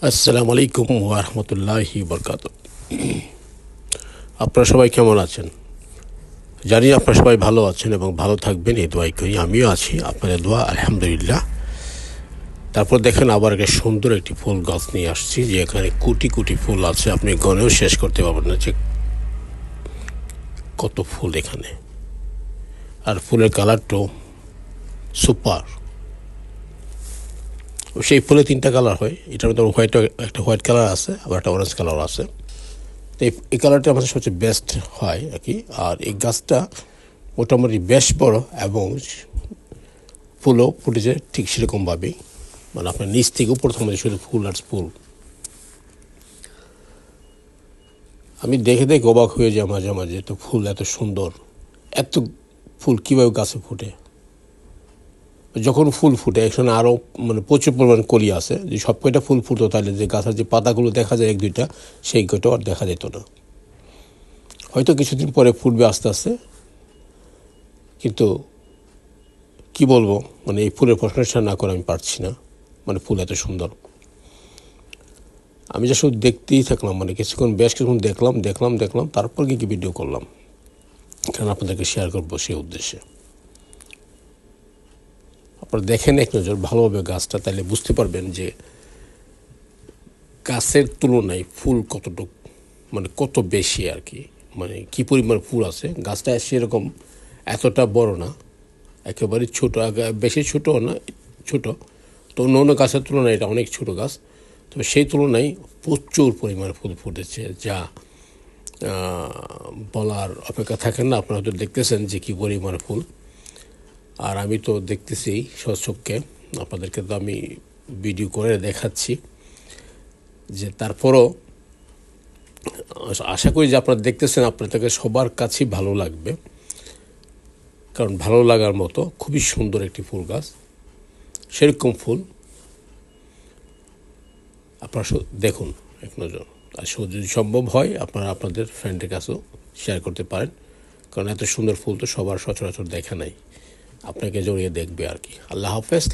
আসসালামু আলাইকুম ওয়া রাহমাতুল্লাহি ওয়া বারাকাতুহু। আপনারা সবাই কেমন আছেন? জানি আপনারা সবাই ভালো আছেন এবং ভালো থাকবেন, এই দোয়াই করি। আমিও আছি, আপনাদের দোয়া আলহামদুলিল্লাহ। তারপর দেখেন আবার একটা সুন্দর একটি ফুল গাছ নিয়ে আসছি, যে এখানে কোটি কোটি ফুল আছে, আপনি গণেও শেষ করতে পারবেন না যে কত ফুল এখানে। আর ফুলের কালারটাও সুপার। সেই ফুলে তিনটা কালার হয়, এটার মধ্যে একটা হোয়াইট কালার আছে, আবার একটা অরেঞ্জ কালার আছে। তো এই কালারটা আমাদের সবচেয়ে বেস্ট হয় আর কি। আর এই গাছটা মোটামুটি বেশ বড় এবং ফুলও ফুটেছে ঠিক সেরকমভাবেই, মানে আপনার নিচ থেকে প্রথমে শুধু ফুল আর ফুল। আমি দেখে দেখে অবাক হয়ে যাই মাঝে মাঝে, তো ফুল এত সুন্দর, এত ফুল কীভাবে গাছে ফুটে। যখন ফুল ফুটে এখানে আরও মানে প্রচুর পরিমাণ কলি আছে, যে সব কয়টা ফুল ফুটতো তাহলে যে গাছের যে পাতাগুলো দেখা যায় এক দুইটা, সেই কয়টা আর দেখা যেত না। হয়তো কিছুদিন পরে ফুটবে আস্তে আস্তে, কিন্তু কি বলবো, মানে এই ফুলের প্রশংসা না করে আমি পারছি না। মানে ফুল এত সুন্দর, আমি যা শুধু দেখতেই থাকলাম, মানে বেশ কিছুক্ষণ দেখলাম, তারপর কি ভিডিও করলাম, কারণ আপনাদেরকে শেয়ার করবো সেই উদ্দেশ্যে। আপনারা দেখেন এক নজর ভালোভাবে গাছটা, তাহলে বুঝতে পারবেন যে গাছের তুলনায় ফুল কতটুকু, মানে কত বেশি আর কি, মানে কী পরিমাণ ফুল আছে। গাছটা সেরকম এতটা বড় না, একেবারে ছোটো, বেশি ছোটো না, ছোটো। তো অন্য অন্য গাছের তুলনায় এটা অনেক ছোটো গাছ, তবে সেই তুলনায় প্রচুর পরিমাণে ফুল ফুটেছে, যা বলার অপেক্ষা থাকেন না। আপনারা হয়তো দেখতেছেন যে কী পরিমাণে ফুল, আর আমি তো দেখতেছি স্বচক্ষে, আপনাদেরকে তো আমি ভিডিও করে দেখাচ্ছি। যে তারপরও আশা করি যে আপনারা দেখতেছেন, আপনাদেরকে সবার কাছেই ভালো লাগবে, কারণ ভালো লাগার মতো খুবই সুন্দর একটি ফুল গাছ। সেরকম ফুল আপনারা দেখুন এক নজর, আর যদি সম্ভব হয় আপনারা আপনাদের ফ্রেন্ডের কাছেও শেয়ার করতে পারেন, কারণ এত সুন্দর ফুল তো সবার সচরাচর দেখা নাই, আপনাকে জড়িয়ে দেখবে আর কি। আল্লাহ হাফেজ।